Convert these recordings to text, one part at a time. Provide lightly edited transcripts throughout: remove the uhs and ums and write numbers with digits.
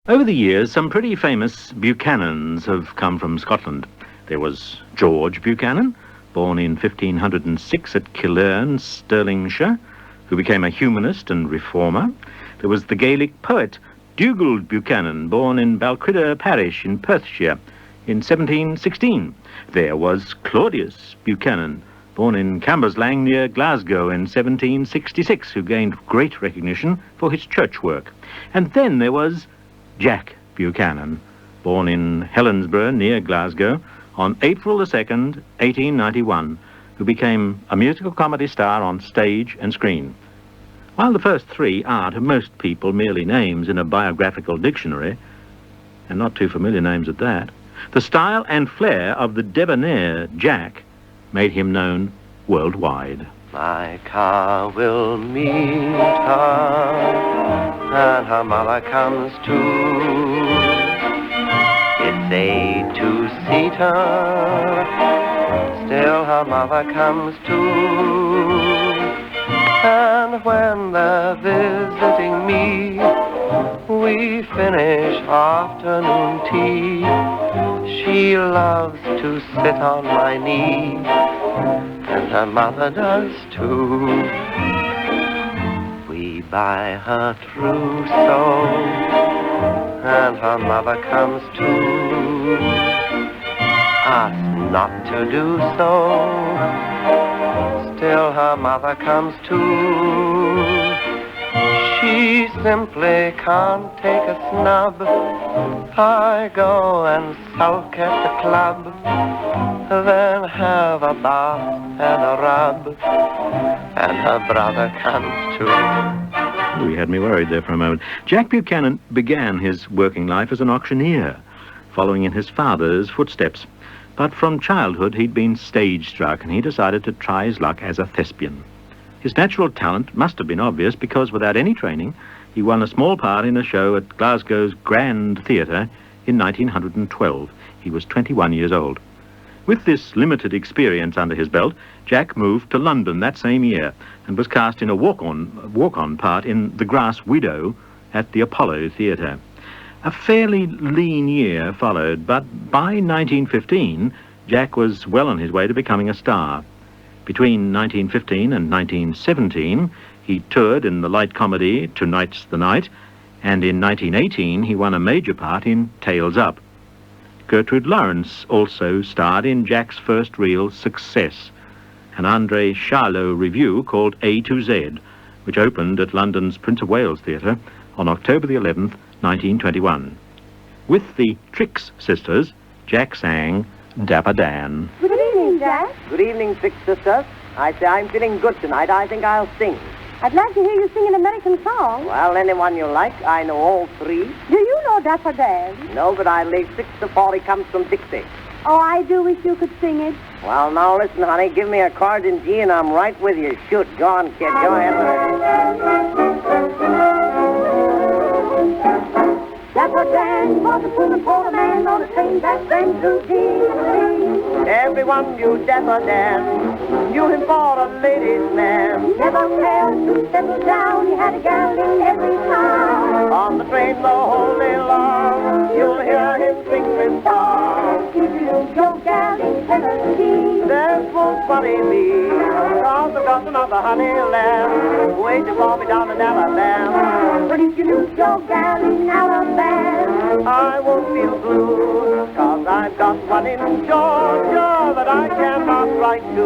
Over the years, some pretty famous Buchanans have come from Scotland. There was George Buchanan, born in 1506 at Killearn, Stirlingshire, who became a humanist and reformer. There was the Gaelic poet Dugald Buchanan, born in Balquhidder parish in Perthshire in 1716. There was Claudius Buchanan, born in Camberslang near Glasgow in 1766, who gained great recognition for his church work. And then there was Jack Buchanan, born in Helensburgh near Glasgow on April the 2nd, 1891, who became a musical comedy star on stage and screen. While the first three are to most people merely names in a biographical dictionary, and not too familiar names at that, the style and flair of the debonair Jack made him known worldwide. My car will meet her, and her mother comes too. It's a two-seater, still her mother comes too. And when they're visiting me, we finish afternoon tea. She loves to sit on my knee, and her mother does too. We buy her trousseau, and her mother comes too. Ask not to do so, still her mother comes too. She simply can't take a snub. I go and sulk at the club, then have a bath and a rub, and her brother comes too. You had me worried there for a moment. Jack Buchanan began his working life as an auctioneer, following in his father's footsteps. But from childhood he'd been stage-struck, and he decided to try his luck as a thespian. His natural talent must have been obvious, because without any training, he won a small part in a show at Glasgow's Grand Theatre in 1912. He was 21 years old. With this limited experience under his belt, Jack moved to London that same year and was cast in a walk-on part in The Grass Widow at the Apollo Theatre. A fairly lean year followed, but by 1915, Jack was well on his way to becoming a star. Between 1915 and 1917, he toured in the light comedy Tonight's the Night, and in 1918 he won a major part in Tails Up. Gertrude Lawrence also starred in Jack's first real success, an André Charlot revue called A to Z, which opened at London's Prince of Wales Theatre on October the 11th, 1921. With the Trix sisters, Jack sang Dapper Dan. Good evening, Jack. Good evening, Trix sisters. I say I'm feeling good tonight. I think I'll sing. I'd like to hear you sing an American song. Well, anyone you like. I know all three. Do you know Dapper Dan? No, but I lay 6 to 40 comes from Dixie. Oh, I do wish you could sing it. Well, now listen, honey. Give me a chord in G and I'm right with you. Shoot. Go on, kid. Go ahead. Dapper Dan was a poor poor man on a train that ran through Dixie. Everyone knew Dapper Dan, knew him for a ladies' man. Never failed to settle down, he had a gal in every town. On the train the whole day long, you'll hear him sing this song. If you lose your gal in Tennessee, This won't worry me, cause I've got another honey lamb waiting for me down in Alabama. but if you lose your gal in Alabama, I won't feel blue, cause I've got one in Georgia that I cannot write to.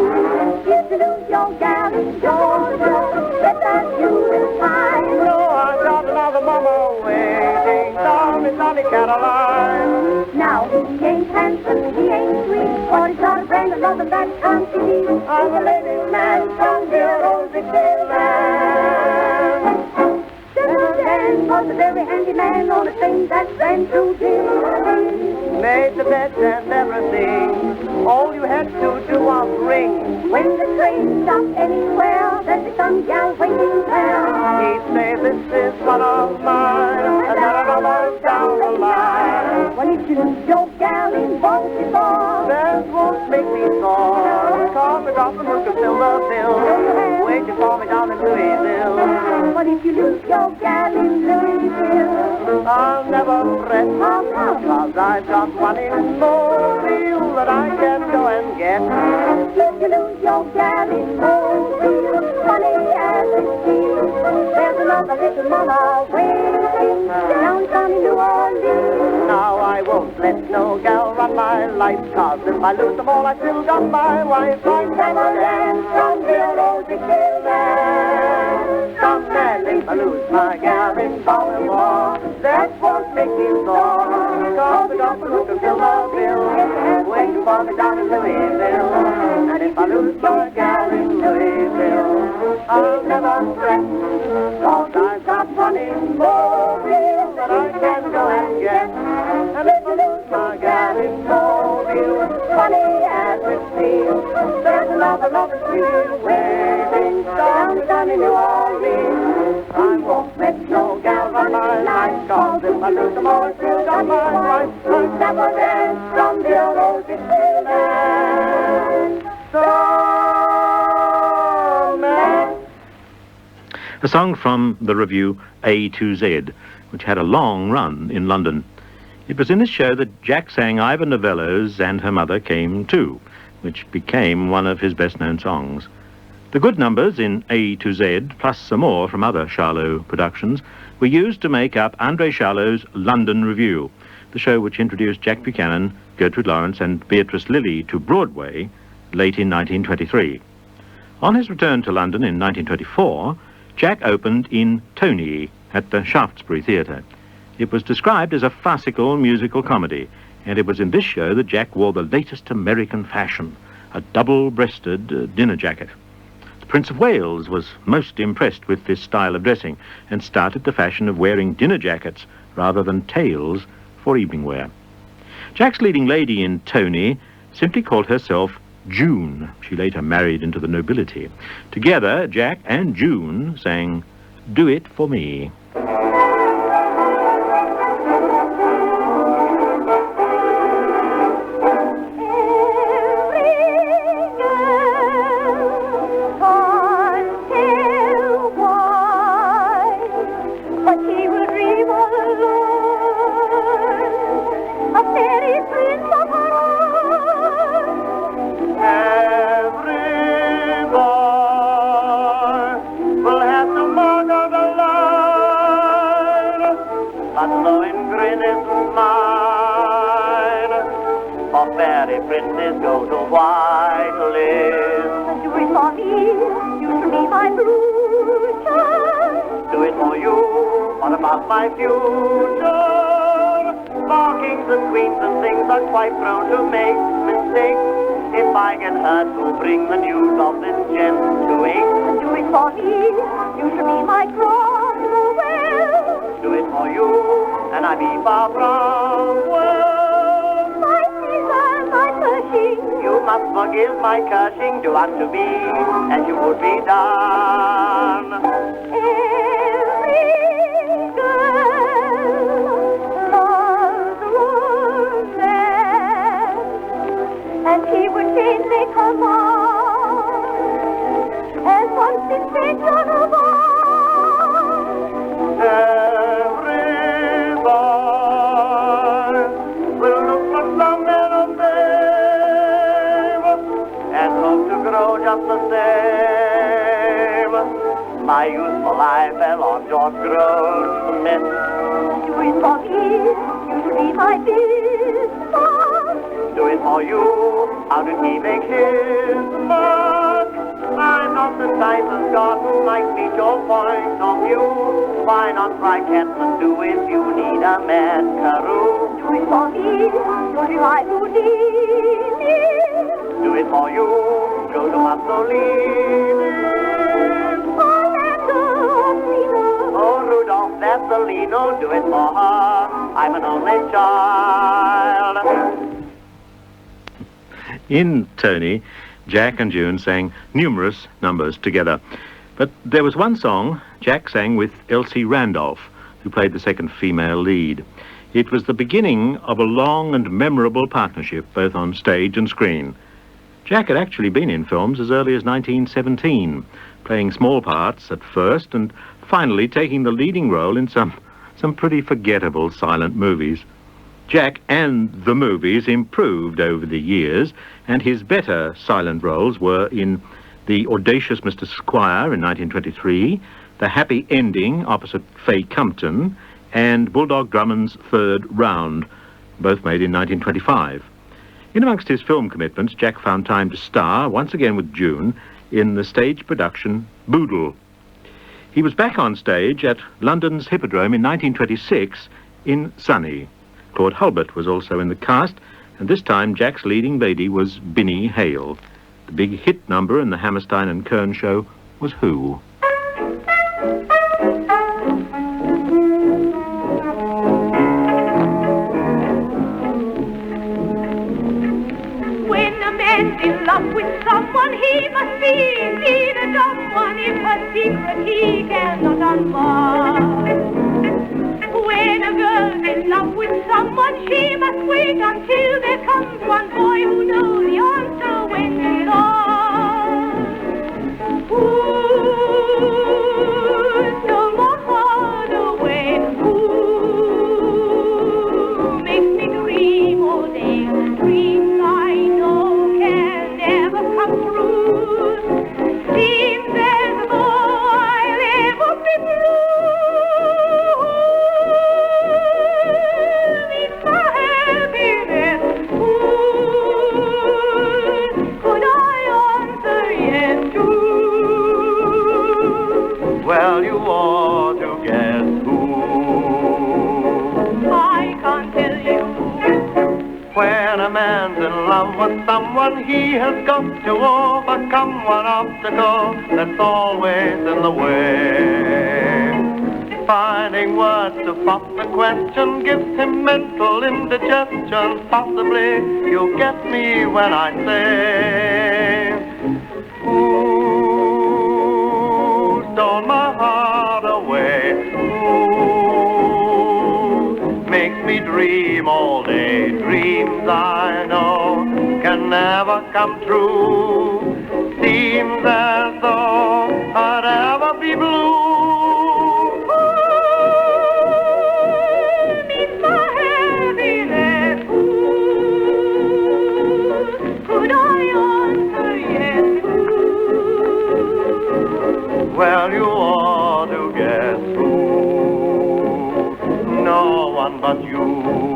if you lose your gal in Georgia, bet that you will find. No, I've got another mama waiting down in sunny Caroline. Now he ain't handsome, he ain't sweet, but he's got a brand of love that can't be beat. I'm a ladies' man from dear old Dixieland. Dapper Dan was a very handy man on a train that ran through Dixie. Made the beds and everything, all you had to do was ring. When the train stopped anywhere, there'd be some gal waiting there. He'd say, this is one of mine, and there are others down the line. Well, if you lose your gal in Baltimore, That won't make me sore, cause I got the hook to fill the bill, waiting for me down in Louisville. But if you lose your gal in Louisville, I'll never fret, cause I've got one in Mobile that I can go and get. if you lose your gal in Mobile, funny as it seems, there's another little mama waiting down sunny New Orleans. Now I won't let no gal run my life, cause if I lose them all, I still got my wife. I'm never dance from the rosy man. Some man if I lose my gal in Baltimore, that won't make me sore, cause I got to look and fill my bill, waiting for me down in Louisville. And if I lose my gal in Louisville, I'll never fret, cause I've got one in Mobile that I can go and get. And if I lose my gal in Mobile, funny as it seems, there's another lovely street waiting down in New Orleans. I won't let no gal run my life, cause if I lose them all, I still got my wife. I'll never dance from the rosy land. So man. A song from the revue A to Z, which had a long run in London. It was in this show that Jack sang Ivor Novello's And Her Mother Came Too, which became one of his best-known songs. The good numbers in A to Z, plus some more from other Charlot productions, were used to make up André Charlot's London Revue, the show which introduced Jack Buchanan, Gertrude Lawrence and Beatrice Lillie to Broadway late in 1923. On his return to London in 1924, Jack opened in Tony at the Shaftesbury Theatre. It was described as a farcical musical comedy, and it was in this show that Jack wore the latest American fashion, a double-breasted dinner jacket. The Prince of Wales was most impressed with this style of dressing and started the fashion of wearing dinner jackets rather than tails for evening wear. Jack's leading lady in Tony simply called herself June. She later married into the nobility. Together, Jack and June sang Do It For Me. Princes go to white lists. Do it for me, you shall be my future. Do it for you, what about my future? For kings and queens and things are quite prone to make mistakes. If I get hurt, who'll bring the news of this gent-to-8? Do it for me, you shall be my Cromwell. Do it for you, and I be far from well. You must forgive my cursing, do unto me as you would be done. Every girl loves romance, and he would fain make her mine, as once did St. John of Arc. Every boy will look for some man of fame and hope to grow just the same. My youthful eye fell on George Grossmith. Do it for me, you shall be my bismarck. Do it for you, how did he make his mark? I'm not the type of God who might meet your point of view. Why not try Captain if you need a mascaroo? Do it for me, you'll be my Houdini. Do it for you, go to Mussolini. Oh, Rudolph Vaseline, do it for her. I'm an only child. In Tony, Jack and June sang numerous numbers together. But there was one song Jack sang with Elsie Randolph, who played the second female lead. It was the beginning of a long and memorable partnership, both on stage and screen. Jack had actually been in films as early as 1917, playing small parts at first and finally taking the leading role in some pretty forgettable silent movies. Jack and the movies improved over the years, and his better silent roles were in The Audacious Mr. Squire in 1923, The Happy Ending opposite Fay Compton, and Bulldog Drummond's Third Round, both made in 1925. In amongst his film commitments, Jack found time to star, once again with June, in the stage production Boodle. He was back on stage at London's Hippodrome in 1926 in Sunny. Claude Hulbert was also in the cast, and this time Jack's leading lady was Binny Hale. The big hit number in the Hammerstein and Kern show was Who? When a man's in love with someone, he must be the dumb one. If her secret he cannot unbar. When a girl's in love with someone, she must wait until there comes one boy who knows the answer when she's lost. Ooh, stole my heart away. Ooh, makes me dream all day. Dreams I know can never come true. Seems as though I'll ever be blue. Well, you ought to guess who. I can't tell you. When a man's in love with someone, he has got to overcome one obstacle that's always in the way. Finding words to pop the question gives him mental indigestion. Possibly you'll get me when I say, ooh, stole my heart away. Ooh, makes me dream all day. Dreams I know can never come true. Seems as though I'd ever be blue. Well, you ought to guess who. No one but you. Ooh,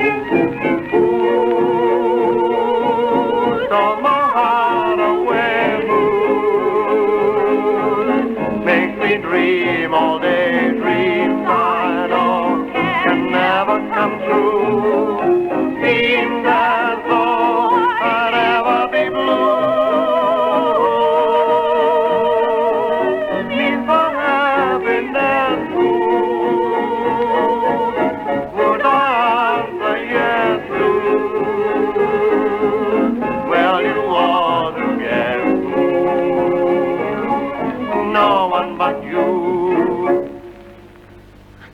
stole my heart away. Ooh, makes me dream all day. Dreams I know can never come true. Seems as though I'd ever be blue.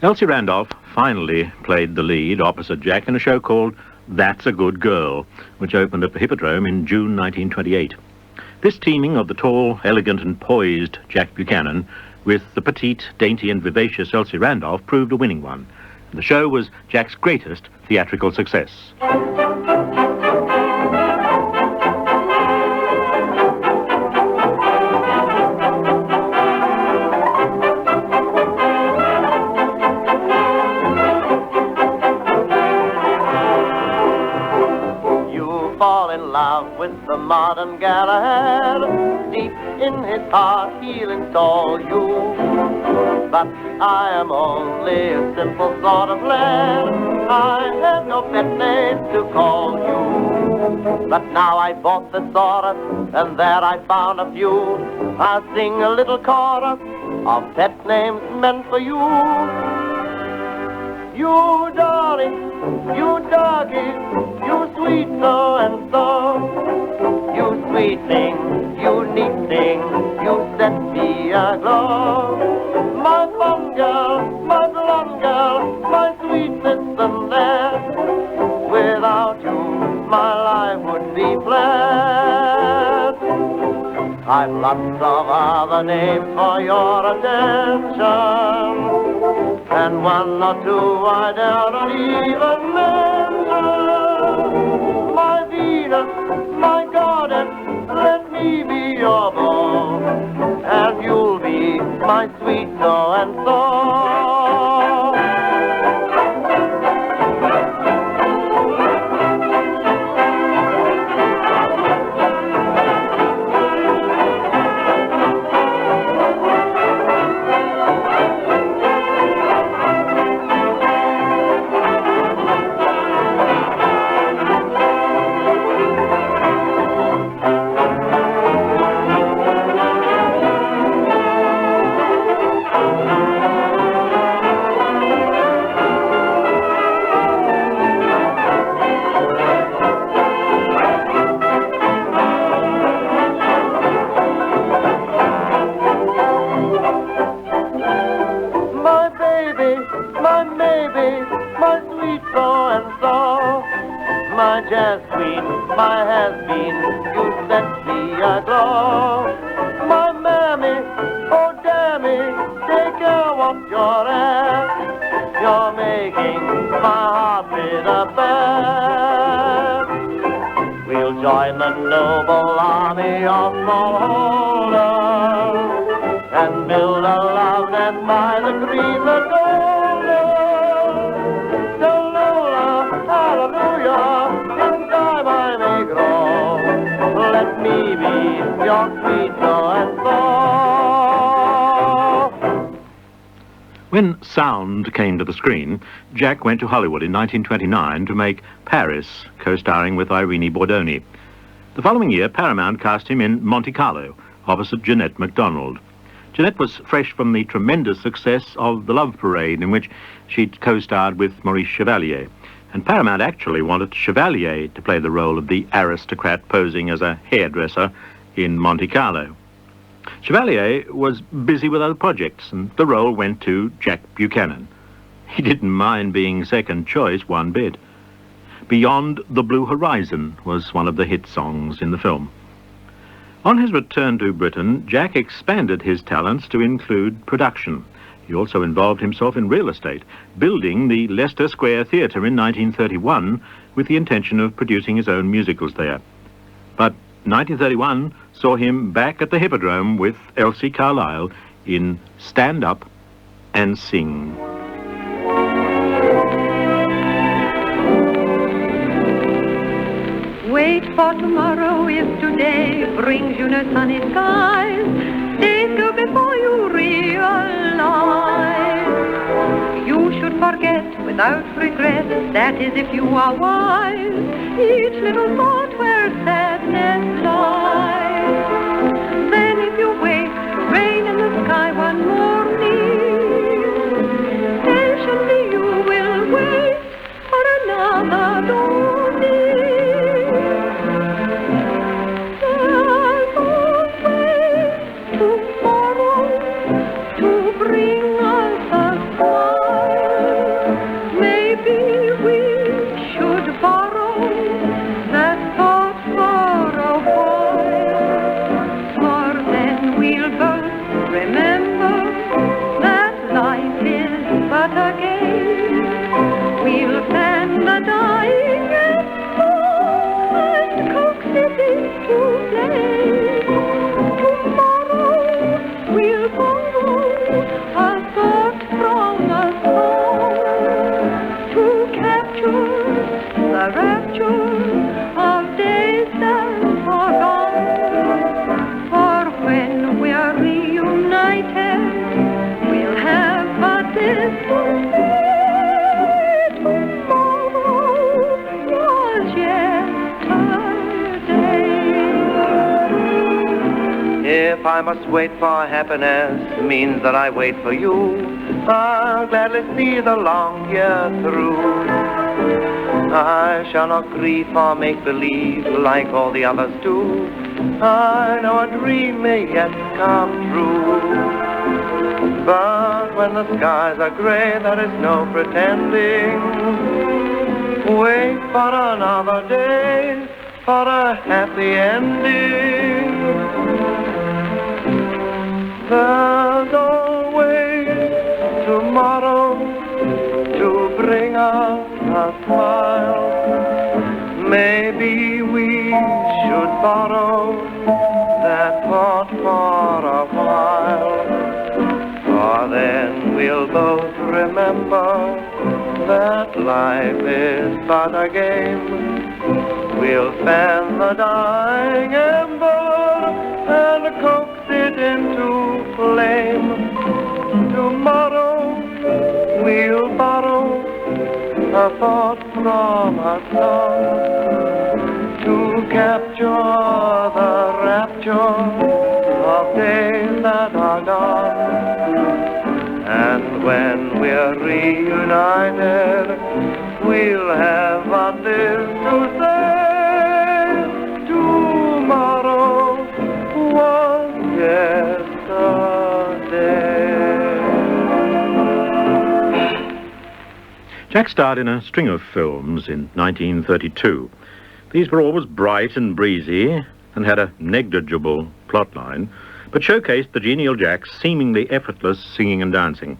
Elsie Randolph finally played the lead opposite Jack in a show called That's a Good Girl, which opened at the Hippodrome in June 1928. This teaming of the tall, elegant and poised Jack Buchanan with the petite, dainty and vivacious Elsie Randolph proved a winning one. The show was Jack's greatest theatrical success. With the modern Galahad, deep in his heart he'll install you. But I am only a simple sort of lad, I have no pet name to call you. But now I bought the thesaurus, and there I found a few. I'll sing a little chorus of pet names meant for you. You darling, you doggy, you sweet so and so. You sweet thing, you neat thing, you set me aglow. My fun girl, my blonde girl, my sweet citizen there. Without you, my life would be flat. I've lots of other names for your attention, and one or two I dare even mention. My Venus, my goddess, let me be your beau, and you'll be my sweet so-and-so. My has-been, you set me aglow. My mammy, oh dammy, take care what you're at. You're making my heart beat a bad. We'll join the noble army of smallholders and build a love nest by the green lagoon. Hallelujah, hallelujah. Let me be your sweet so-and-so. When sound came to the screen, Jack went to Hollywood in 1929 to make Paris, co-starring with Irene Bordoni. The following year, Paramount cast him in Monte Carlo, opposite Jeanette MacDonald. Jeanette was fresh from the tremendous success of The Love Parade, in which she'd co-starred with Maurice Chevalier. And Paramount actually wanted Chevalier to play the role of the aristocrat posing as a hairdresser in Monte Carlo. Chevalier was busy with other projects, and the role went to Jack Buchanan. He didn't mind being second choice one bit. Beyond the Blue Horizon was one of the hit songs in the film. On his return to Britain, Jack expanded his talents to include production. He also involved himself in real estate, building the Leicester Square Theatre in 1931 with the intention of producing his own musicals there. But 1931 saw him back at the Hippodrome with Elsie Carlyle in Stand Up and Sing. Wait for tomorrow if today brings you no sunny skies. Days go before you realize. You should forget without regret, that is if you are wise, each little thought where sadness lies. Then if you wait to rain in the sky one morning, patiently you will wait for another dawning. If I must wait for happiness, means that I wait for you. I'll gladly see the long year through. I shall not grieve for make-believe like all the others do. I know a dream may yet come true. But when the skies are gray, there is no pretending. Wait for another day, for a happy ending. There's always tomorrow to bring us a smile. Maybe we should borrow that thought for a while. For then we'll both remember that life is but a game. We'll fan the dying ember and coax it into flame. Tomorrow we'll borrow a thought from a song to capture the rapture of days that are gone. And when we're reunited, we'll have a this to say. Tomorrow was yesterday. Jack starred in a string of films in 1932. These were always bright and breezy and had a negligible plotline, but showcased the genial Jack's seemingly effortless singing and dancing.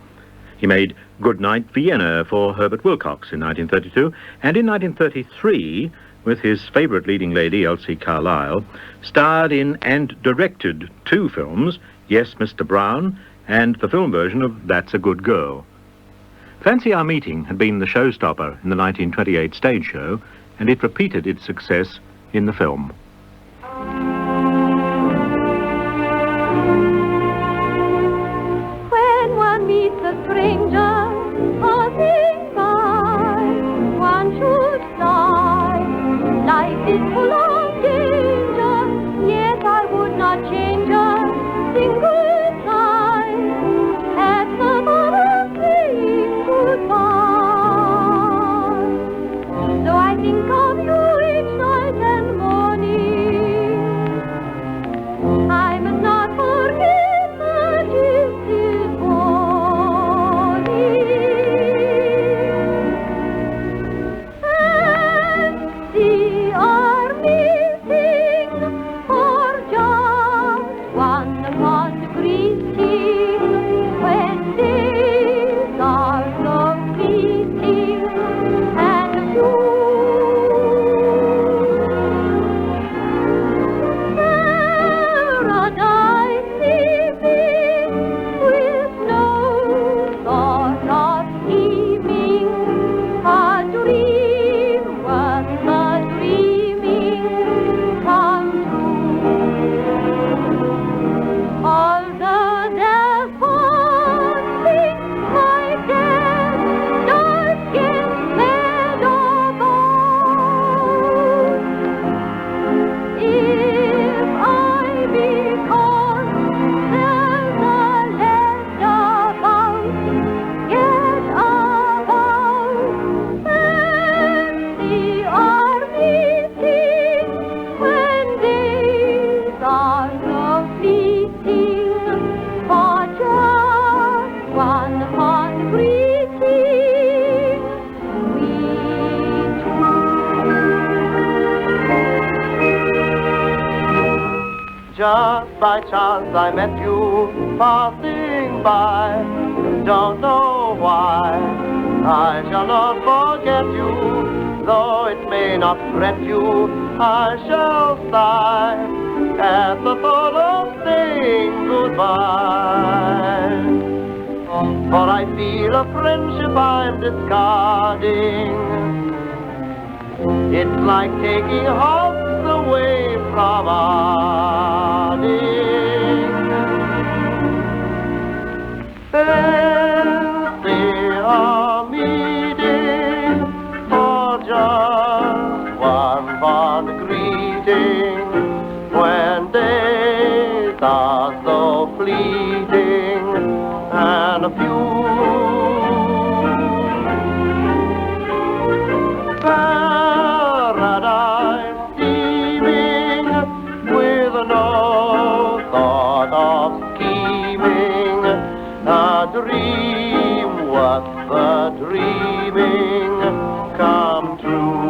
He made Goodnight Vienna for Herbert Wilcox in 1932, and in 1933, with his favourite leading lady, Elsie Carlyle, starred in and directed 2 films, Yes, Mr. Brown, and the film version of That's a Good Girl. Fancy Our Meeting had been the showstopper in the 1928 stage show, and it repeated its success in the film. When one meets a stranger passing by, one should sigh. Life is full of danger, yet I would not change a single sigh at the thought of saying goodbye. So I think of you each night and morning. I must not forget that it is morning. Fancy our meeting for just one fond greeting, when days are so fleeting and few. Paradise sleeping with no thought of scheming, a dream worth the dreaming come true. Although there's one thing my tender skin made about, if I because there's a left about, get about. Fancy our meeting when days are so fleeting, for just one fond greeting, we two. Just by chance I met you passing by. Don't know why. I shall not forget you, though it may not fret you. I shall sigh at the thought of saying goodbye. For I feel a friendship I'm discarding. It's like taking hops away from Harding. Fancy our meeting for just one fond greeting, when days are so fleeting and few. Paradise steaming with no thought of scheming, a dream worth the dreaming come true.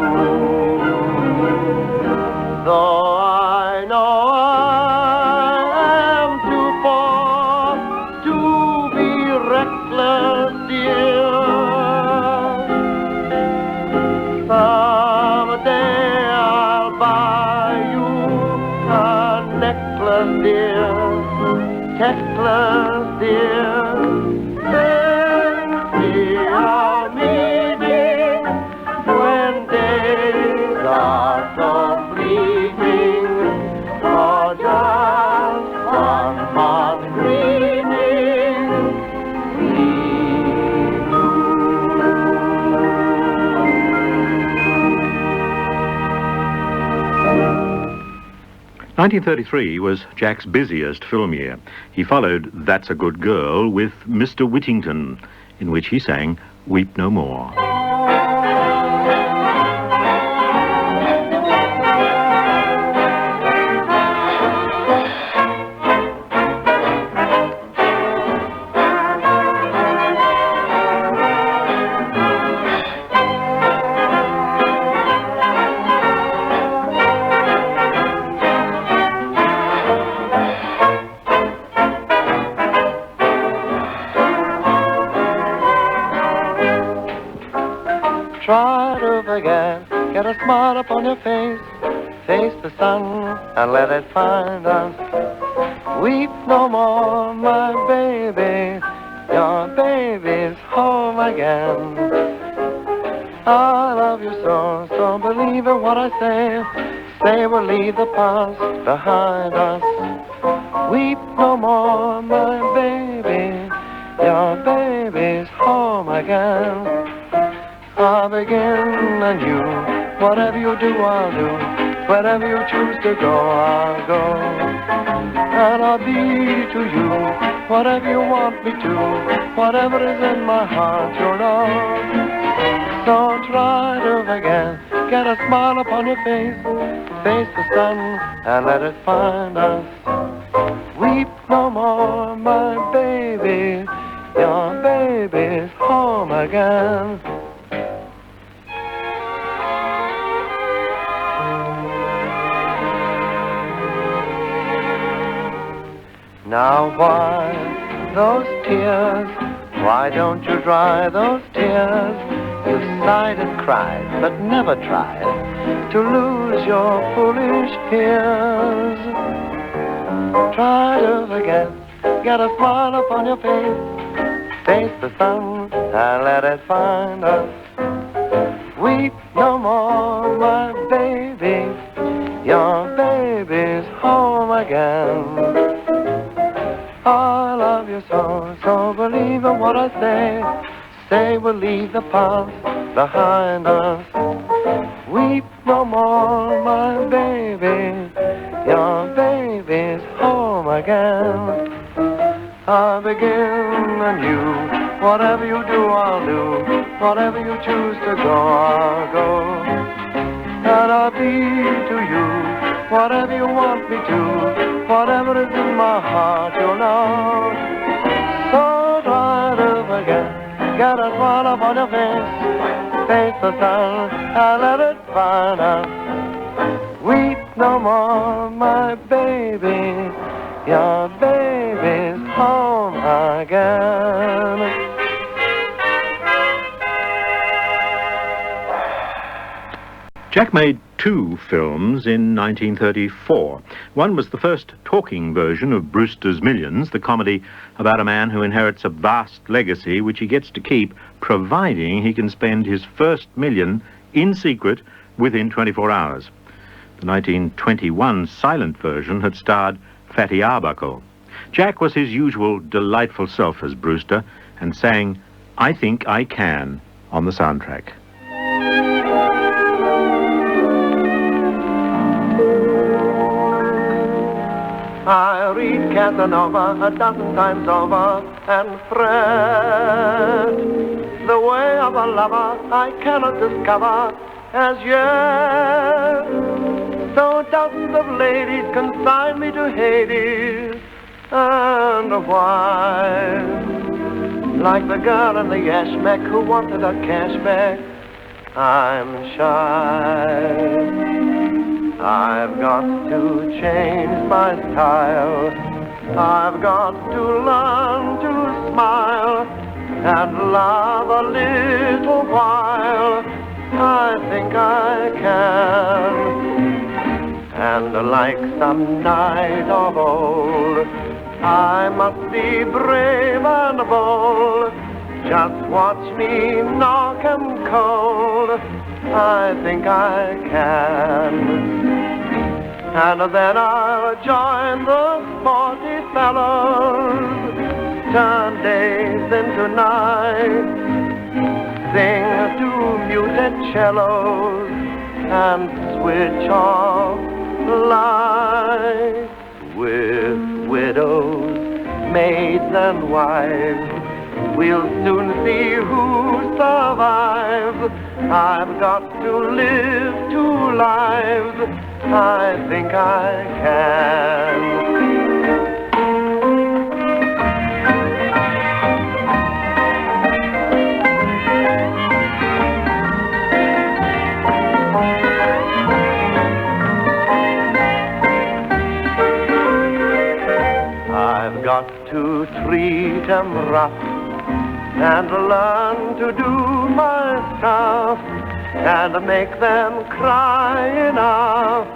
dear, Texas dear. Then we are meeting when days are so fleeting. For just one hot greeting, we 1933 was Jack's busiest film year. He followed That's a Good Girl with Mr. Whittington, in which he sang Weep No More. Try to forget, get a smile upon your face. Face the sun and let it find us. Weep no more, my baby. Your baby's home again. I love you so, so believe in what I say. Say we'll leave the past behind us. Weep no more, my baby. Your baby's home again. I'll begin anew. Whatever you do, I'll do. Wherever you choose to go, I'll go. And I'll be to you whatever you want me to. Whatever is in my heart, you know. So try to forget. Get a smile upon your face. Face the sun and let it find us. Weep no more, my baby. Your baby's home again. Now why those tears? Why don't you dry those tears? You sighed and cried, but never tried to lose your foolish fears. Try to forget, get a smile upon your face. Face the sun and let it find us. Weep no more, my baby. Your baby's home again. I love you so, so believe in what I say. Say we'll leave the past behind us. Weep no more, my baby. Your baby's home again. I'll begin anew. Whatever you do, I'll do. Whatever you choose to go, I'll go. And I'll be to you whatever you want me to. Whatever is in my heart, you know. So try to forget. Get a smile upon your face. Face the sun and let it find us. Weep no more, my baby. Your baby's home again. Jack made two films in 1934. One was the first talking version of Brewster's Millions, the comedy about a man who inherits a vast legacy which he gets to keep, providing he can spend his first million in secret within 24 hours. The 1921 silent version had starred Fatty Arbuckle. Jack was his usual delightful self as Brewster and sang I Think I Can on the soundtrack. I read Casanova a dozen times over and fret. The way of a lover I cannot discover as yet. So dozens of ladies consign me to Hades. And why? Like the girl in the yashmak who wanted a cashback, I'm shy. I've got to change my style. I've got to learn to smile and love a little while. I think I can. And like some knight of old, I must be brave and bold. Just watch me knock 'em cold. I think I can. And then I'll join the sporty fellows, turn days into nights, sing to muted cellos, and switch off the lights. With widows, maids, and wives, we'll soon see who survives. I've got to live 2 lives. I think I can. I've got to treat 'em rough and learn to do my stuff and make them cry enough.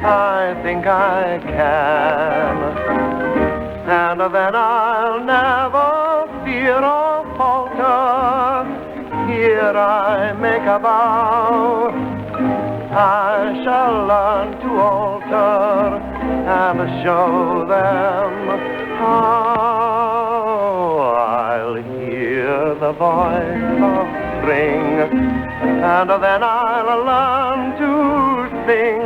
I think I can. And then I'll never fear or falter. Here I make a vow, I shall learn to alter and show them how. I'll hear the voice of spring, and then I'll learn to sing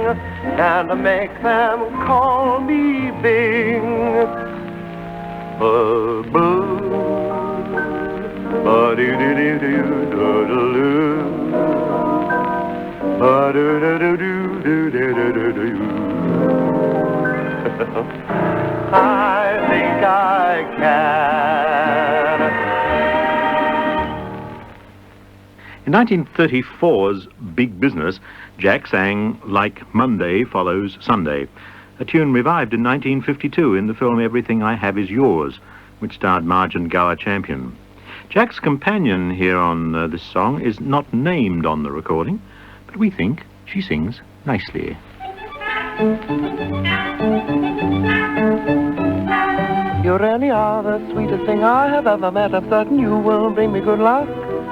and make them call me Bing. Ba-boo, ba-doo-doo-doo-doo-doo-doo-doo, ba-doo-doo-doo-doo-doo-doo-doo-doo. I think I can. In 1934's Big Business, Jack sang Like Monday Follows Sunday, a tune revived in 1952 in the film Everything I Have Is Yours, which starred Margin Gower Champion. Jack's companion here on this song is not named on the recording, but we think she sings nicely. You really are the sweetest thing I have ever met. I'm certain you will bring me good luck.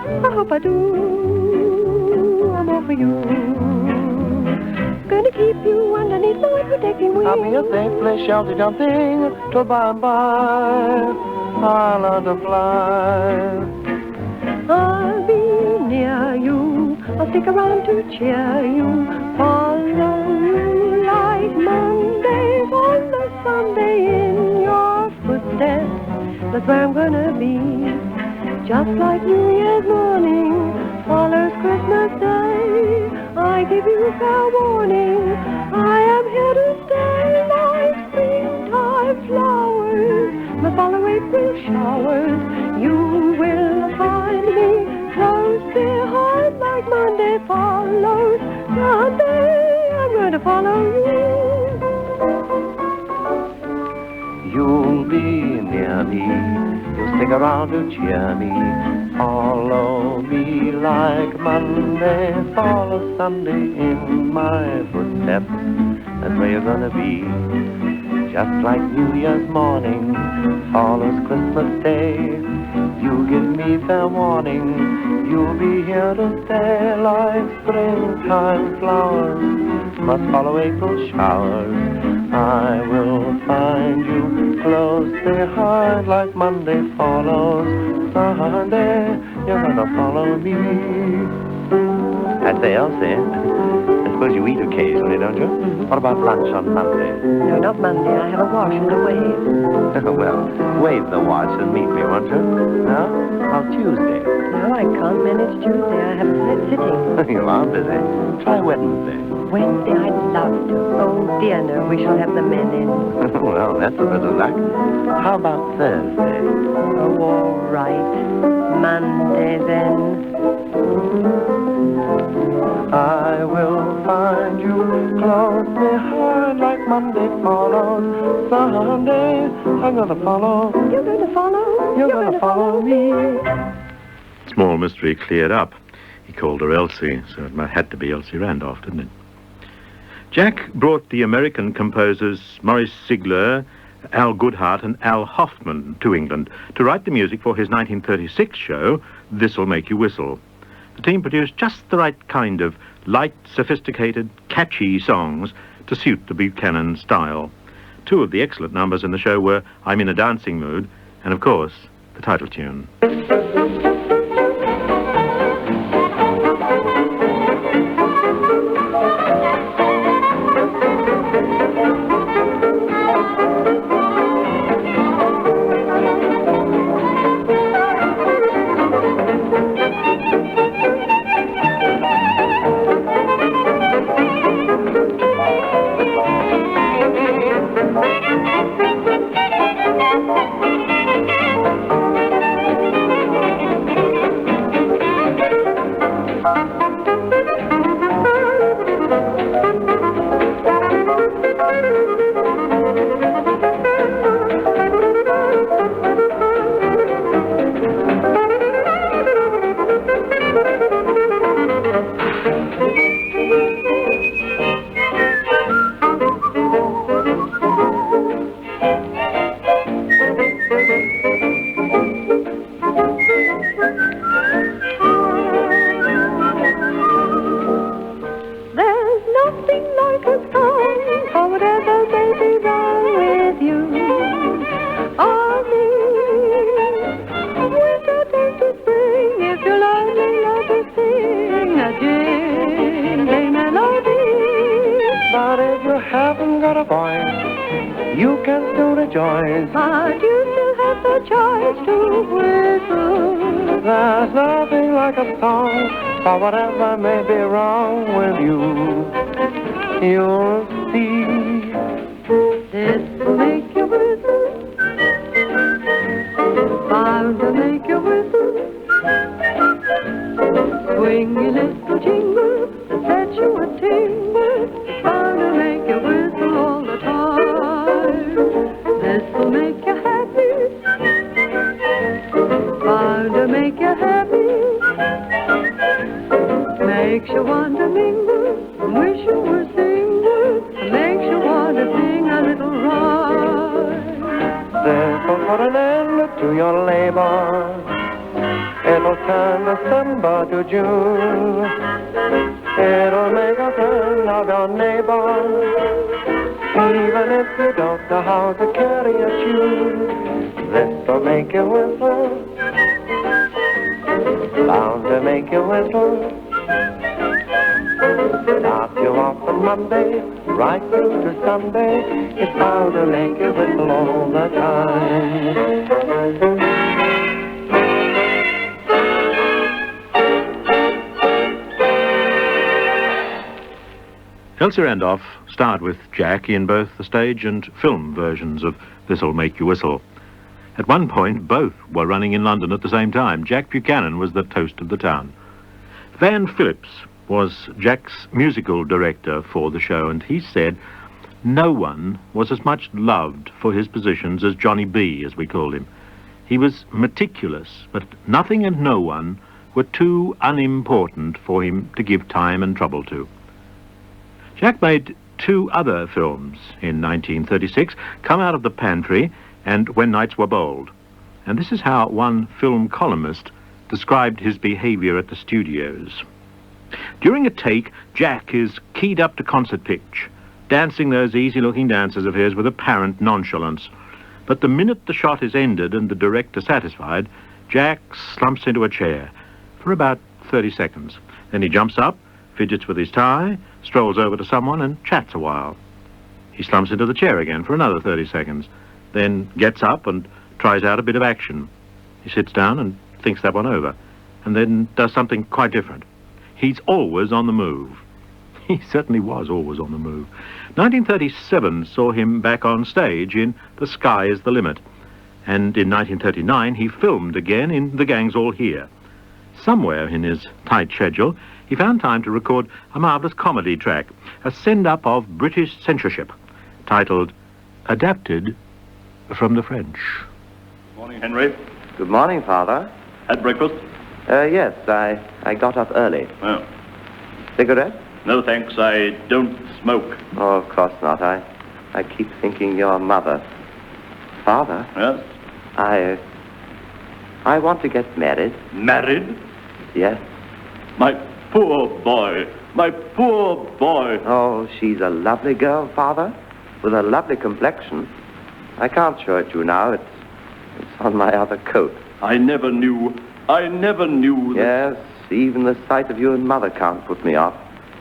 I hope I do. I'm all for you. Gonna keep you underneath my protecting wings. I'll be a safe place, shelter jumping, till by and by I'll learn to fly. I'll be near you. I'll stick around to cheer you. Follow you like Monday, follow Sunday in your footsteps. That's where I'm gonna be. Just like New Year's morning follows Christmas Day. I give you fair warning. I am here to stay like springtime flowers. Must follow April showers. You will find me close behind like Monday follows Sunday. I'm going to follow you. You'll be near me. You'll stick around to cheer me. Follow me like Monday follows Sunday in my footsteps. That's where you're gonna be. Just like New Year's morning follows Christmas Day. You give me fair warning. You'll be here to stay like springtime flowers. Must follow April showers. I will find you close behind like Monday follows Sunday. You're gonna follow me. I say, Elsie, I suppose you eat occasionally, don't you? Mm-hmm. What about lunch on Monday? No, not Monday. I have a wash and a wave. Well, wave the watch and meet me, won't you? No? On Tuesday. No, I can't manage Tuesday. I have a sitting. You are busy. Try Wednesday. Wednesday, I'd love to. Oh, dear, no, we shall have the men in. Well, that's a bit of luck. How about Thursday? Oh, all right. Monday, then. I will find you close behind like Monday follows Sunday. I'm gonna follow. You're going to follow. You're gonna follow me. Small mystery cleared up. He called her Elsie, so it had to be Elsie Randolph, didn't it? Jack brought the American composers Maurice Sigler, Al Goodhart and Al Hoffman to England to write the music for his 1936 show, This'll Make You Whistle. The team produced just the right kind of light, sophisticated, catchy songs to suit the Buchanan style. Two of the excellent numbers in the show were I'm in a Dancing Mood and, of course, the title tune. You can still rejoice, but you still have the choice to whistle. There's nothing like a song, for whatever may be wrong with you, you'll see. This will make you whistle, bound to make you whistle. Swingy little jingle that sets you a tingle, it's bound to make you whistle all the time. This will make you happy, bound to make you happy. Makes you want to mingle, wish you were single. Makes you want to sing a little rhyme. This will put an end to your labor. It'll turn December to June. It'll make a friend of your neighbor. Even if you don't know how to carry a tune, this'll make you whistle, bound to make you whistle. Start you off on Monday, right through to Sunday, it's bound to make you whistle all the time. Elsie Randolph starred with Jack in both the stage and film versions of This'll Make You Whistle. At one point, both were running in London at the same time. Jack Buchanan was the toast of the town. Van Phillips was Jack's musical director for the show, and he said no one was as much loved for his positions as Johnny B, as we called him. He was meticulous, but nothing and no one were too unimportant for him to give time and trouble to. Jack made two other films in 1936, Come Out of the Pantry and When Nights Were Bold. And this is how one film columnist described his behavior at the studios. During a take, Jack is keyed up to concert pitch, dancing those easy-looking dances of his with apparent nonchalance. But the minute the shot is ended and the director satisfied, Jack slumps into a chair for about 30 seconds. Then he jumps up, fidgets with his tie, strolls over to someone and chats a while. He slumps into the chair again for another 30 seconds, then gets up and tries out a bit of action. He sits down and thinks that one over, and then does something quite different. He's always on the move. He certainly was always on the move. 1937 saw him back on stage in The Sky is the Limit, and in 1939 he filmed again in The Gang's All Here. Somewhere in his tight schedule, he found time to record a marvellous comedy track, a send-up of British censorship, titled Adapted from the French. Morning, Henry. Good morning, Father. Had breakfast? Yes, I got up early. Oh. Cigarette? No, thanks. I don't smoke. Oh, of course not. I keep thinking your mother. Father, Yes? I want to get married. Married? Yes. My poor boy. My poor boy. Oh, she's a lovely girl, Father, with a lovely complexion. I can't show it you now. It's on my other coat. I never knew that... Yes, even the sight of you and Mother can't put me off.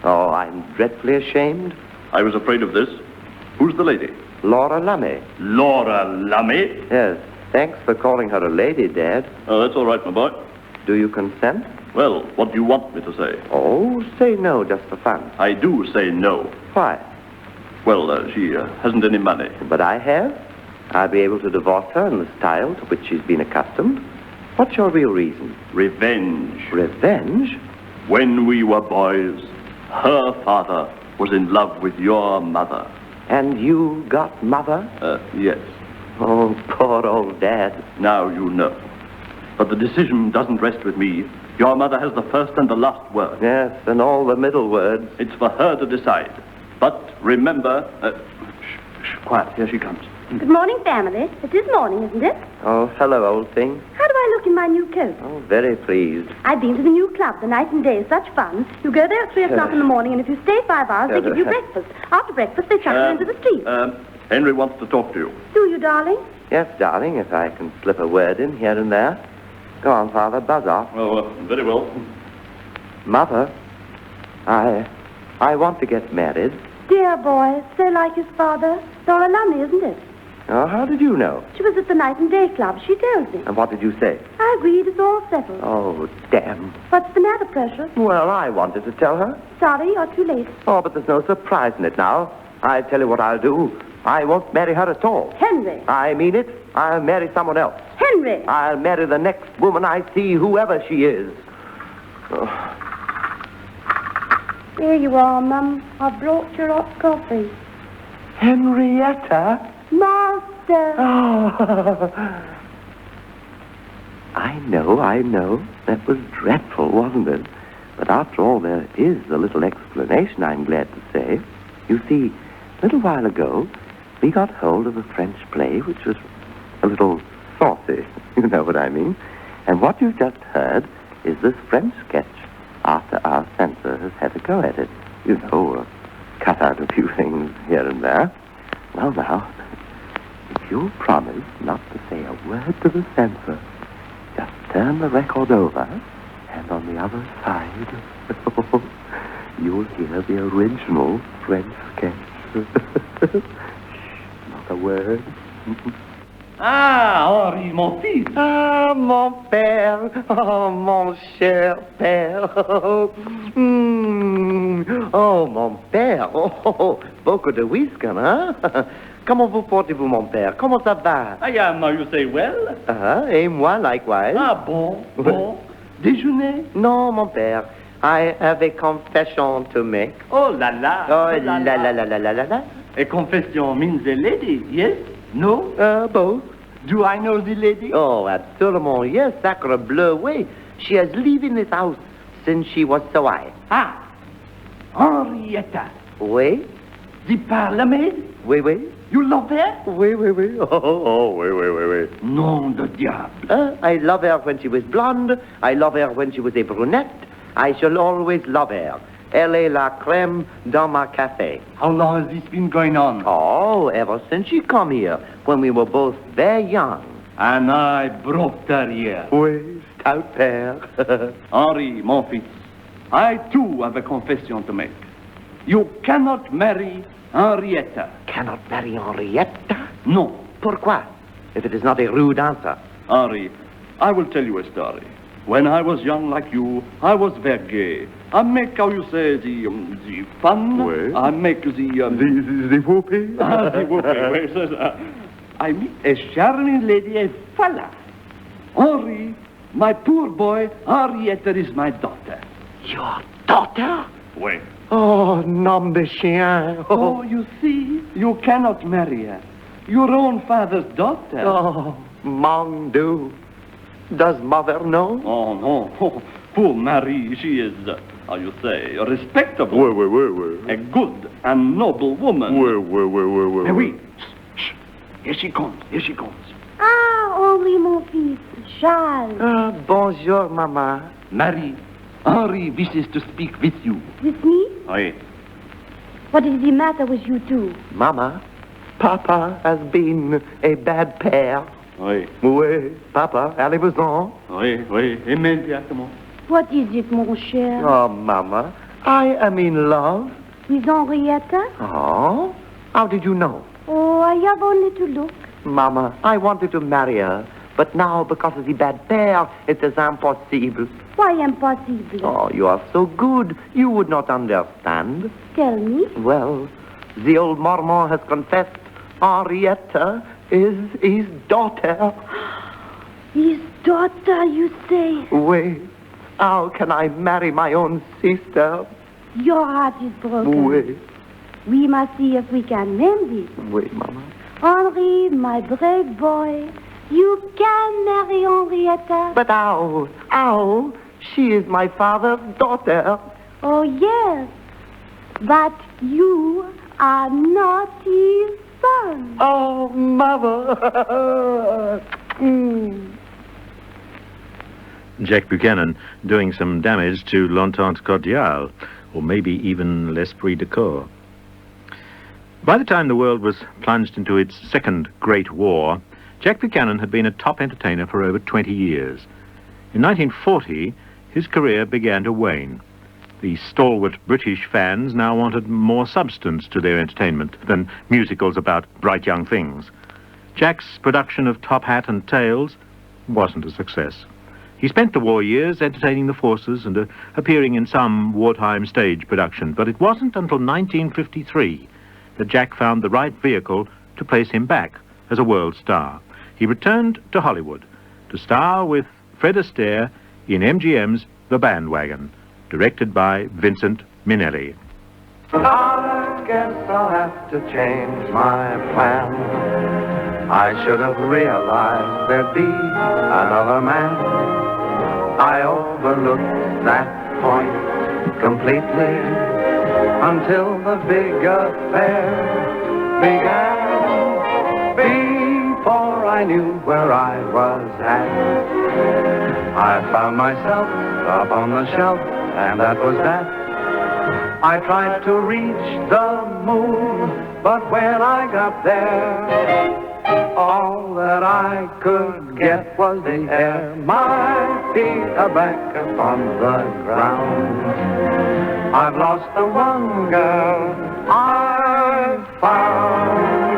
Oh, I'm dreadfully ashamed. I was afraid of this. Who's the lady? Laura Lummy. Laura Lummy? Yes, thanks for calling her a lady, Dad. Oh, that's all right, my boy. Do you consent? Well, what do you want me to say? Oh, say no just for fun. I do say no. Why? Well, she hasn't any money. But I have. I'll be able to divorce her in the style to which she's been accustomed. What's your real reason? Revenge. Revenge? When we were boys, her father was in love with your mother. And you got Mother? Yes. Oh, poor old Dad. Now you know. But the decision doesn't rest with me. Your mother has the first and the last word. Yes, and all the middle words. It's for her to decide. But remember... quiet, here she comes. Good morning, family. It is morning, isn't it? Oh, hello, old thing. How do I look in my new coat? Oh, very pleased. I've been to the new club. The night and day is such fun. You go there at 3 o'clock in the morning, and if you stay 5 hours, they give you breakfast. After breakfast, they chuck you into the street. Henry wants to talk to you. Do you, darling? Yes, darling, if I can slip a word in here and there. Go on, Father, buzz off. Oh, very well. Mother, I want to get married. Dear boy, so like his father. Laura Lumley, isn't it? Oh, how did you know? She was at the night and day club. She told me. And what did you say? I agreed. It's all settled. Oh, damn. What's the matter, Precious? Well, I wanted to tell her. Sorry, you're too late. Oh, but there's no surprise in it now. I tell you what I'll do. I won't marry her at all. Henry. I mean it. I'll marry someone else. Henry. I'll marry the next woman I see, whoever she is. Oh. Here you are, Mum. I've brought your hot coffee. Henrietta? Master. Oh. I know. That was dreadful, wasn't it? But after all, there is a little explanation, I'm glad to say. You see, a little while ago, we got hold of a French play which was a little saucy. You know what I mean? And what you've just heard is this French sketch after our censor has had a go at it. You know, cut out a few things here and there. Well, now, if you'll promise not to say a word to the censor, just turn the record over, and on the other side, you'll hear the original French sketch. Not a word. Ah, Henri, mon fils. Ah, mon père, oh, mon cher père. Oh, mon père, oh, beaucoup de whisky, hein? Comment vous portez-vous, mon père? Comment ça va? I am, you say well? Et moi, likewise. Ah, bon. Déjeuner? Non, mon père, I have a confession to make. Oh, la la. Oh, la. A confession means a lady, yes? No? Both. Do I know the lady? Oh, absolument, yes, sacre bleu, oui. She has lived in this house since she was so high. Ah, Henrietta. Oui? The parlourmaid? Oui. You love her? Oui. Oh, oui. Nom de diable. I love her when she was blonde. I love her when she was a brunette. I shall always love her. Elle est la crème dans ma café. How long has this been going on? Oh, ever since she come here, when we were both very young. And I brought her here. Oui, stout père. Henri, mon fils, I too have a confession to make. You cannot marry Henrietta. Cannot marry Henrietta? No. Pourquoi? If it is not a rude answer. Henri, I will tell you a story. When I was young like you, I was very gay. I make, how you say, the fun. Oui. I make the whoopee. The whoopee. I meet a charming lady, a fella. Henri, my poor boy, Henrietta is my daughter. Your daughter? Oui. Oh, nom de chien. Oh, you see, you cannot marry her. Your own father's daughter. Oh, mon Dieu. Does mother know? Oh, no. Oh, poor Marie, she is how you say, a respectable, Wait. a good and noble woman. Wait. Hey, wait. Shh. Here she comes. Ah, Henri, mon fils. Charles. Bonjour, Mama. Marie, Henri wishes to speak with you. With me? Oui. What is the matter with you two? Mama, Papa has been a bad pair. Oui. Oui, Papa, allez-vous-en. Oui, immédiatement. What is it, mon cher? Oh, Mama, I am in love. With Henrietta? Oh, how did you know? Oh, I have only to look. Mama, I wanted to marry her, but now, because of the bad pair, it is impossible. Why impossible? Oh, you are so good, you would not understand. Tell me. Well, the old Mormon has confessed Henrietta is his daughter. His daughter, you say? Wait, how can I marry my own sister? Your heart is broken. Wait, We must see if we can mend it. wait, Mama. Henri, my brave boy, you can marry Henrietta. But how? How? She is my father's daughter. Oh, yes. But you are not his son. Oh, Mother. Jack Buchanan doing some damage to l'entente cordiale, or maybe even l'esprit de corps. By the time the world was plunged into its second Great War, Jack Buchanan had been a top entertainer for over 20 years. In 1940, his career began to wane. The stalwart British fans now wanted more substance to their entertainment than musicals about bright young things. Jack's production of Top Hat and Tails wasn't a success. He spent the war years entertaining the forces and appearing in some wartime stage production, but it wasn't until 1953 that Jack found the right vehicle to place him back as a world star. He returned to Hollywood to star with Fred Astaire in MGM's The Band Wagon, directed by Vincent Minnelli. I guess I'll have to change my plan. I should have realized there'd be another man. I overlooked that point completely until the big affair began. Before I knew where I was at, I found myself up on the shelf, and that was that. I tried to reach the moon, but when I got there, all that I could get was the air. My feet are back upon the ground. I've lost the one girl I found.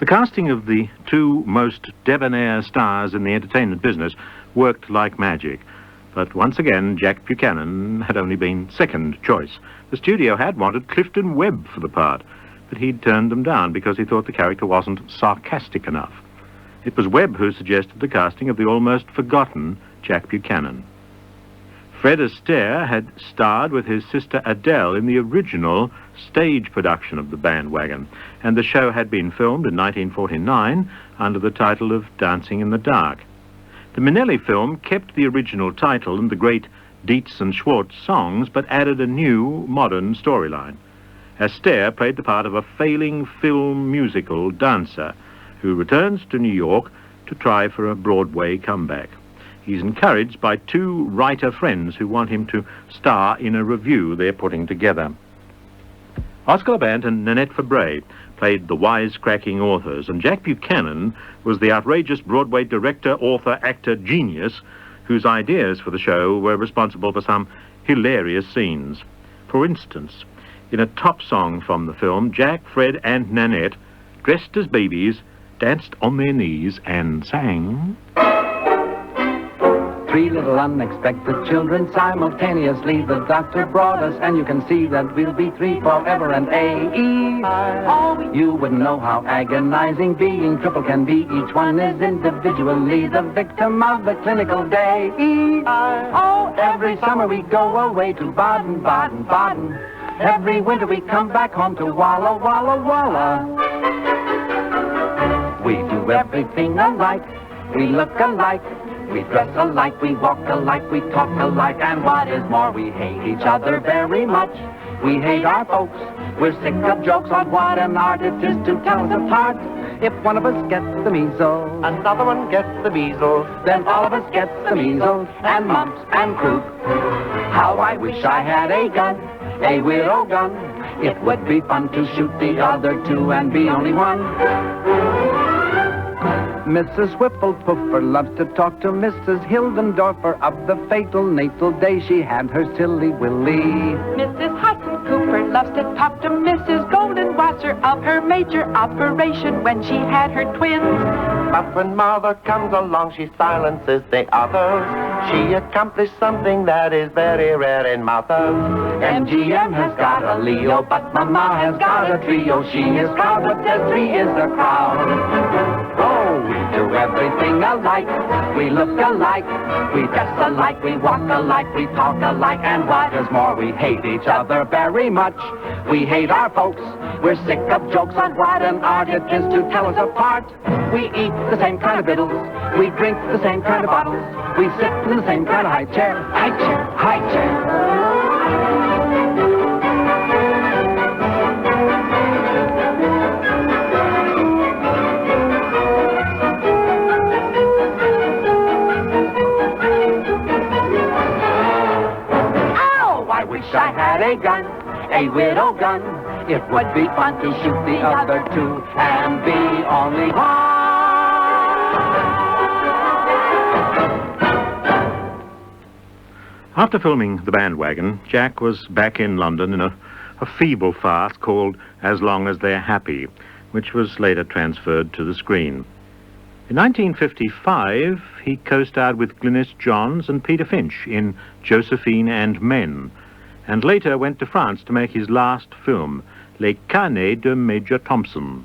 The casting of the two most debonair stars in the entertainment business worked like magic. But once again, Jack Buchanan had only been second choice. The studio had wanted Clifton Webb for the part, but he'd turned them down because he thought the character wasn't sarcastic enough. It was Webb who suggested the casting of the almost forgotten Jack Buchanan. Fred Astaire had starred with his sister Adele in the original stage production of The Band Wagon, and the show had been filmed in 1949 under the title of Dancing in the Dark. The Minnelli film kept the original title and the great Dietz and Schwartz songs, but added a new, modern storyline. Astaire played the part of a failing film musical dancer who returns to New York to try for a Broadway comeback. He's encouraged by two writer friends who want him to star in a revue they're putting together. Oscar Labant and Nanette Fabray played the wisecracking authors, and Jack Buchanan was the outrageous Broadway director, author, actor genius whose ideas for the show were responsible for some hilarious scenes. For instance, In a top song from the film, Jack, Fred and Nanette, dressed as babies, danced on their knees and sang... Three little unexpected children simultaneously the doctor brought us, and you can see that we'll be three forever and A-E-I. You wouldn't know how agonizing being triple can be. Each one is individually the victim of the clinical day. Oh, every summer we go away to Baden, Baden, Baden. Every winter we come back home to Walla, Walla, Walla. We do everything alike, we look alike. We dress alike, we walk alike, we talk alike, and what is more, we hate each other very much. We hate our folks, we're sick of jokes on what an art it is to tell us apart. If one of us gets the measles, Another one gets the measles. then all of us gets the measles, and mumps, and croup. How I wish I had a gun, a widow gun. It would be fun to shoot the other two and be only one. Mrs. Whifflepoofer loves to talk to Mrs. Hildendorfer of the fatal natal day she had her silly Willie. Mrs. Hudson Cooper loves to talk to Mrs. Goldenwasser of her major operation when she had her twins. But when Mother comes along, she silences the others. She accomplished something that is very rare in mothers. MGM has got a Leo, but Mama has got a trio. She is proud, but their three is a crowd. Oh, we do everything alike, we look alike, we dress alike, we walk alike, we talk alike, and what is more, we hate each other very much. We hate our folks, we're sick of jokes on what an art it is to tell us apart. We eat the same kind of victuals, we drink the same kind of bottles, we sit in the same kind of high chair, high chair, high chair. I had a gun, a widow gun. It would be fun to shoot the other two and be only one. After filming The Band Wagon, Jack was back in London in a feeble farce called As Long as They're Happy, which was later transferred to the screen. In 1955, he co-starred with Glynis Johns and Peter Finch in Josephine and Men, and later went to France to make his last film, Les Carnets de Major Thompson.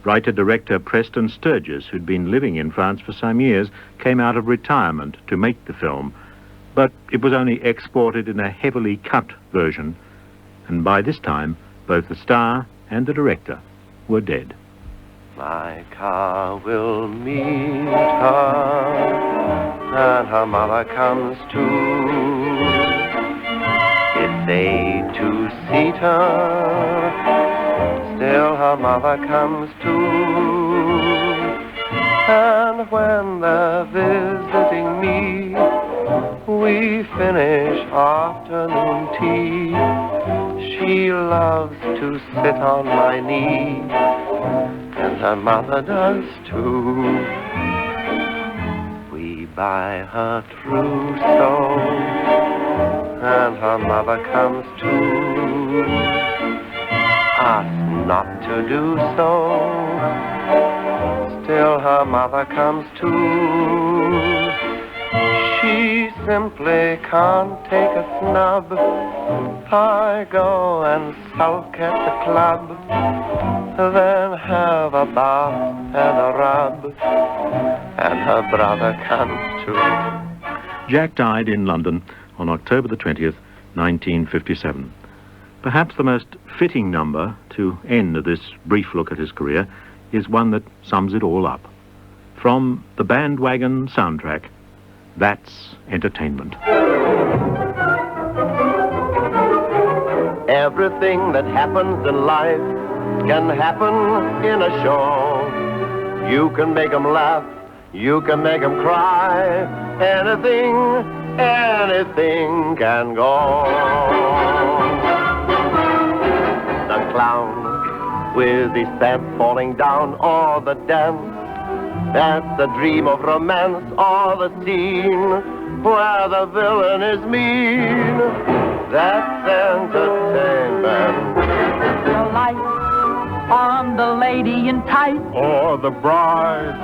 Writer-director Preston Sturges, who'd been living in France for some years, came out of retirement to make the film, but it was only exported in a heavily cut version, and by this time, both the star and the director were dead. My car will meet her, and her mother comes too. It's a two-seater, still her mother comes too. And when they're visiting me, we finish afternoon tea. She loves to sit on my knee, and her mother does too. We buy her trousseau, and her mother comes too. Ask not to do so, still her mother comes too. She simply can't take a snub. I go and sulk at the club, then have a bath and a rub, and her brother comes too. Jack died in London on October the 20th, 1957. Perhaps the most fitting number to end this brief look at his career is one that sums it all up. From the Band Wagon soundtrack, That's Entertainment. Everything that happens in life can happen in a show. You can make 'em laugh, you can make 'em cry. Anything can go. The clown with his step falling down, or the dance, that's the dream of romance, or the scene where the villain is mean. That's entertainment. on the lady in tights. Or the bride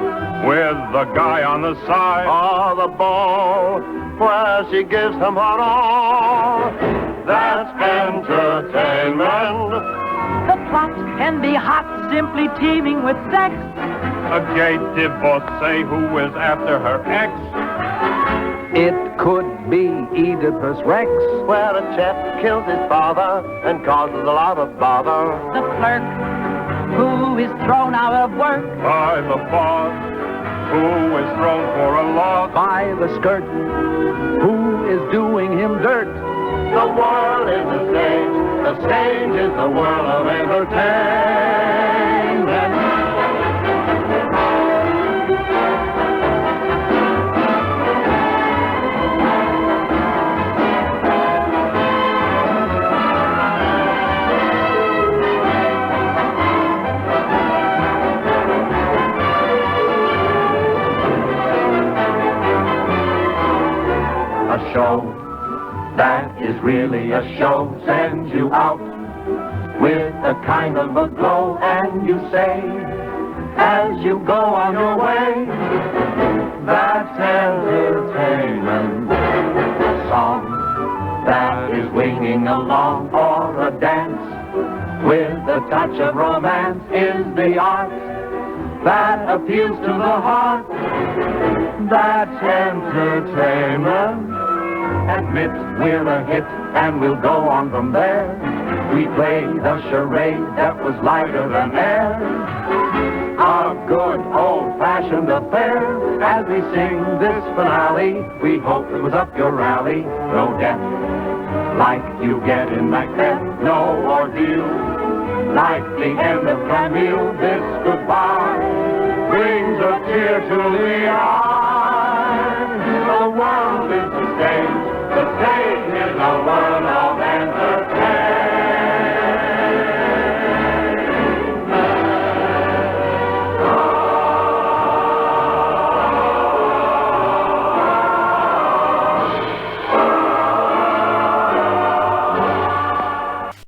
with the guy on the side. Or the ball where she gives him her all. That's entertainment. The plot can be hot, simply teeming with sex. A gay divorcee who is after her ex. It could be Oedipus Rex. Where a chap kills his father and causes a lot of bother. The clerk who is thrown out of work. By the boss who is thrown for a loss. By the skirt who is doing him dirt. The world is the stage is the world of entertainment. A show that is really a show sends you out with a kind of a glow, and you say, as you go on your way, that's entertainment. A song that is winging along, or a dance with a touch of romance, is the art that appeals to the heart. That's entertainment. Admit we're a hit, and we'll go on from there. We play the charade that was lighter than air. A good old-fashioned affair. As we sing this finale, we hope it was up your alley. No death like you get in Macbeth. No ordeal like the end of Camille. This goodbye brings a tear to the eye. The world